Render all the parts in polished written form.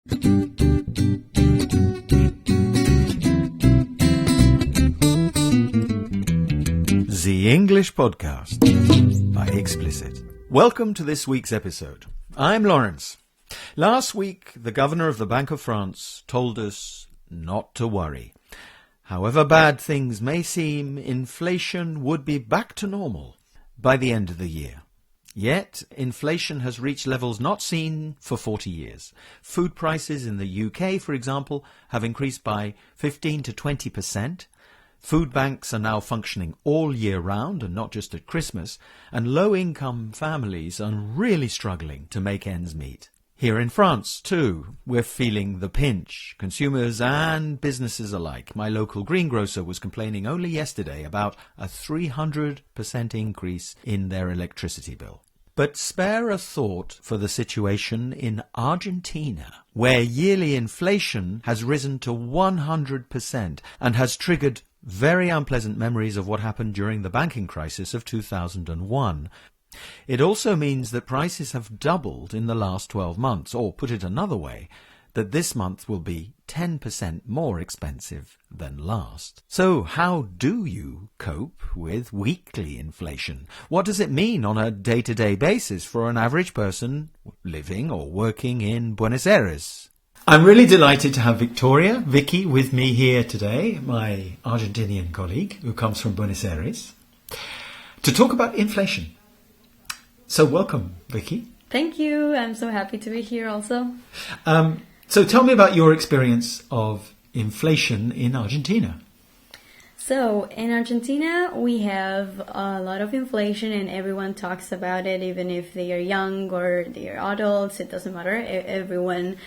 The English Podcast by Ecsplicite. Welcome to this week's episode. I'm Lawrence. Last week, the governor of the Bank of France told us not to worry. However bad things may seem, inflation would be back to normal by the end of the year. Yet, inflation has reached levels not seen for 40 years. Food prices in the UK, for example, have increased by 15 to 20%. Food banks are now functioning all year round and not just at Christmas, and low-income families are really struggling to make ends meet. Here in France, too, we're feeling the pinch, consumers and businesses alike. My local greengrocer was complaining only yesterday about a 300% increase in their electricity bill. But spare a thought for the situation in Argentina, where yearly inflation has risen to 100% and has triggered very unpleasant memories of what happened during the banking crisis of 2001. It also means that prices have doubled in the last 12 months, or put it another way, that this month will be 10% more expensive than last. So how do you cope with weekly inflation? What does it mean on a day-to-day basis for an average person living or working in Buenos Aires? I'm really delighted to have Vicky, with me here today, my Argentinian colleague who comes from Buenos Aires, to talk about inflation. So welcome, Vicky. Thank you. I'm so happy to be here also. So tell me about your experience of inflation in Argentina. So in Argentina, we have a lot of inflation and everyone talks about it, even if they are young or they are adults, it doesn't matter. Everyone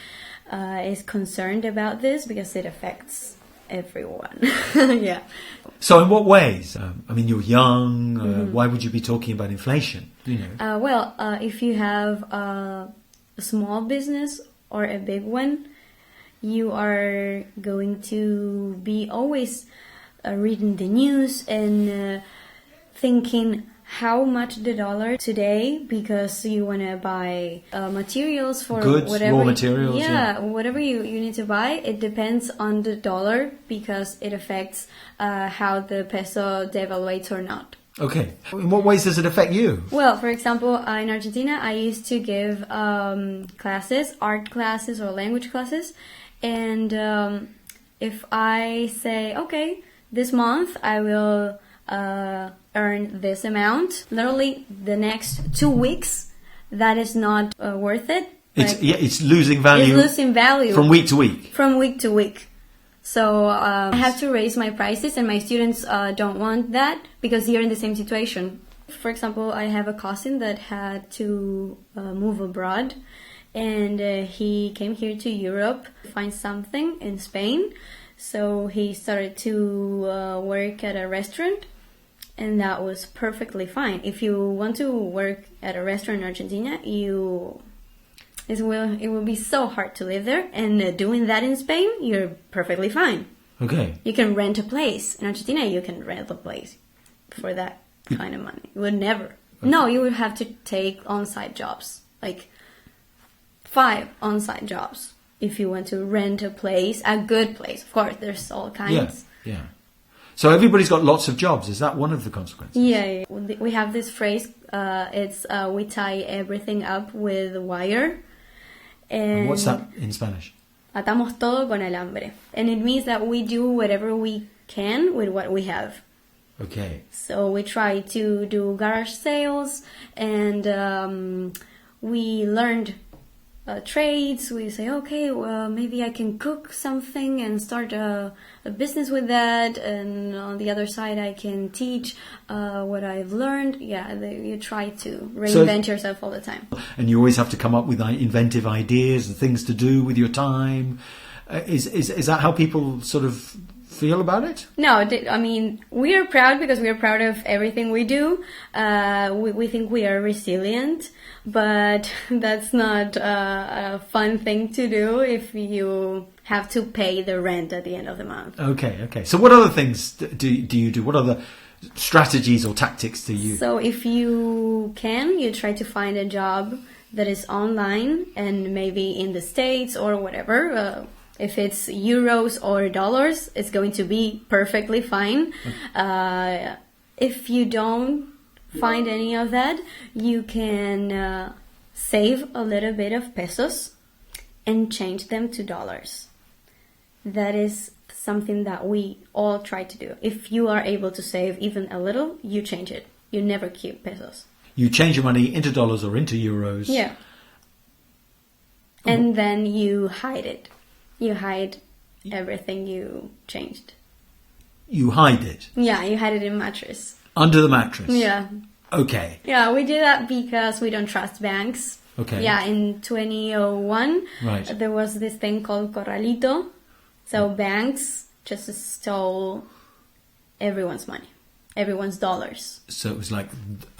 is concerned about this because it affects everyone. Yeah. So in what ways? I mean, you're young. Why would you be talking about inflation? If you have a small business or a big one, you are going to be always reading the news and thinking how much the dollar today, because you want to buy materials for goods, whatever, raw materials. Whatever you need to buy. It depends on the dollar because it affects how the peso devaluates or not. Okay. In what ways does it affect you? Well, for example, in Argentina, I used to give classes, art classes or language classes. And if I say, okay, this month I will earn this amount, literally the next 2 weeks, that is not worth it. It's losing value. It's losing value. From week to week. From week to week. So I have to raise my prices, and my students don't want that because they're in the same situation. For example, I have a cousin that had to move abroad, and he came here to Europe to find something in Spain. So he started to work at a restaurant, and that was perfectly fine. If you want to work at a restaurant in Argentina, it will be so hard to live there, and doing that in Spain, you're perfectly fine. Okay. You can rent a place. In Argentina, you can rent a place for that kind of money. You would never. Okay. No, you would have to take on-site jobs, like 5 on-site jobs, if you want to rent a place, a good place. Of course, there's all kinds. Yeah. So everybody's got lots of jobs. Is that one of the consequences? Yeah. We have this phrase. It's we tie everything up with wire. And what's that in Spanish? Atamos todo con alambre. And it means that we do whatever we can with what we have. Okay. So we try to do garage sales, and we learned trades. We say, okay, well, maybe I can cook something and start a business with that, and on the other side I can teach what I've learned. You try to reinvent yourself all the time, and you always have to come up with inventive ideas and things to do with your time. Is that how people sort of feel about it? No, I mean, we are proud because we are proud of everything we do. We think we are resilient, but that's not a fun thing to do if you have to pay the rent at the end of the month. Okay. So what other things do you do? What other strategies or tactics do you use? So if you can, you try to find a job that is online and maybe in the States or whatever, if it's euros or dollars, it's going to be perfectly fine. If you don't find any of that, you can save a little bit of pesos and change them to dollars. That is something that we all try to do. If you are able to save even a little, you change it. You never keep pesos. You change your money into dollars or into euros. Yeah. And then you hide it. You hide everything you changed. You hide it? Yeah, you hide it in mattress. Under the mattress? Yeah. Okay. Yeah, we do that because we don't trust banks. Okay. Yeah, in 2001, there was this thing called Corralito. So banks just stole everyone's money, everyone's dollars. So it was like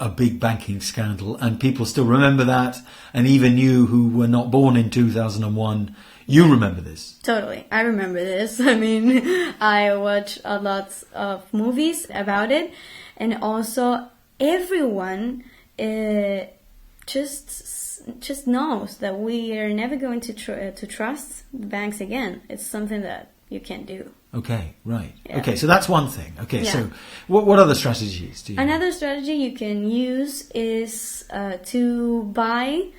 a big banking scandal, and people still remember that. And even you, who were not born in 2001, you remember this. Totally, I remember this. I mean, I watch a lot of movies about it, and also everyone just knows that we are never going to trust the banks again. It's something that you can't do. Okay, right. Yeah. Okay, so that's one thing. Okay, so what other strategies do you Another have? strategy you can use is to buy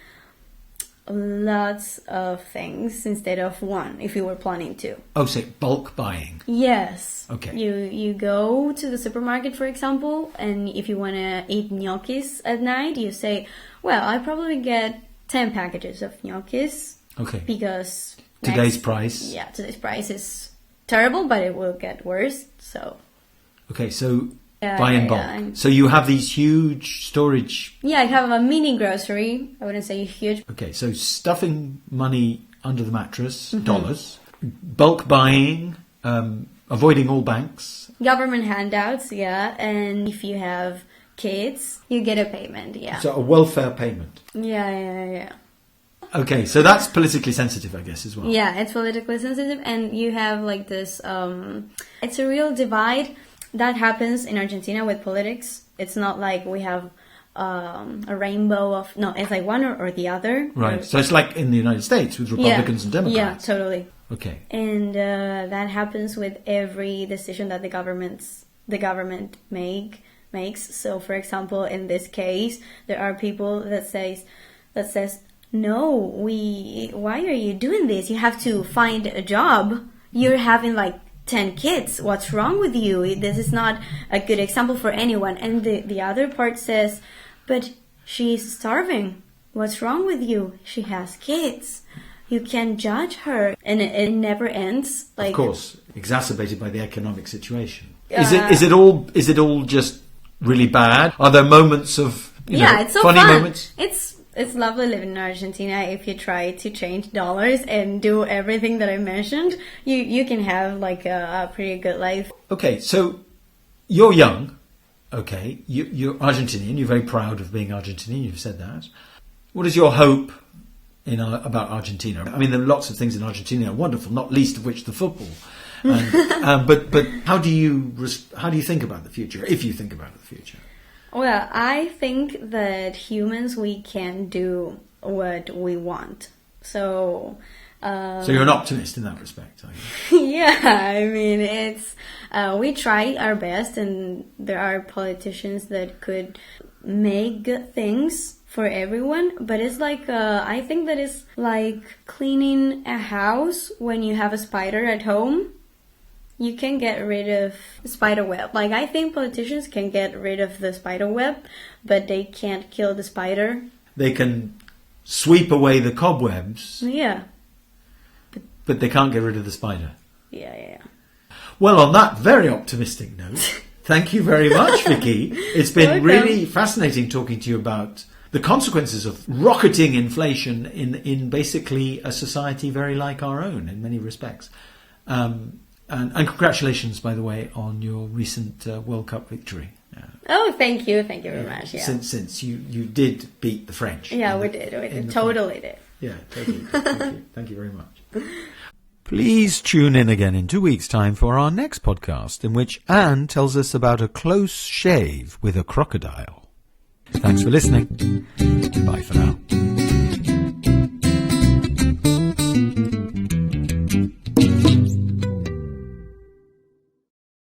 lots of things instead of one, if you were planning to. Oh, so bulk buying. Yes. Okay. You go to the supermarket, for example, and if you want to eat gnocchis at night, you say, well, I probably get 10 packages of gnocchis. Okay. Because today's price. Yeah, today's price is terrible, but it will get worse. So. Okay, so buy in bulk. So you have these huge storage. Yeah, I have a mini grocery. I wouldn't say huge. Okay, so stuffing money under the mattress, dollars, bulk buying, avoiding all banks. Government handouts, yeah, and if you have kids, you get a payment, yeah. So a welfare payment. Yeah. Okay, so that's politically sensitive, I guess, as well. Yeah, it's politically sensitive, and you have like this, it's a real divide that happens in Argentina with politics. It's not like we have a rainbow of, no, it's like one or the other. Right, so it's like in the United States with Republicans and Democrats. Yeah, totally. Okay. And that happens with every decision that the government makes. So, for example, in this case, there are people that says, no, why are you doing this? You have to find a job. You're having like 10 kids. What's wrong with you? This is not a good example for anyone. And the other part says, but she's starving. What's wrong with you? She has kids. You can't judge her. And it never ends. Like, of course, exacerbated by the economic situation. Is it all just really bad? Are there moments of it's so funny fun. moments? It's lovely living in Argentina. If you try to change dollars and do everything that I mentioned, you can have like a pretty good life. Okay, so you're young. Okay, you're Argentinian. You're very proud of being Argentinian. You've said that. What is your hope about Argentina? I mean, there are lots of things in Argentina that are wonderful, not least of which the football. But how do you think about the future, if you think about the future? Well, I think that humans, we can do what we want. So you're an optimist in that respect, are you? Yeah, I mean, it's we try our best, and there are politicians that could make good things for everyone, but it's like I think that it's like cleaning a house when you have a spider at home. You can get rid of spider web. Like, I think politicians can get rid of the spider web, but they can't kill the spider. They can sweep away the cobwebs. Yeah. But they can't get rid of the spider. Yeah. Well, on that very optimistic note, thank you very much, Vicky. It's been really fascinating talking to you about the consequences of rocketing inflation in basically a society very like our own in many respects. And congratulations, by the way, on your recent World Cup victory. Oh, thank you very much. Yeah. Since you did beat the French. Yeah, we did. Totally did. Yeah, totally. Thank you very much. Please tune in again in 2 weeks' time for our next podcast, in which Anne tells us about a close shave with a crocodile. Thanks for listening. Bye for now.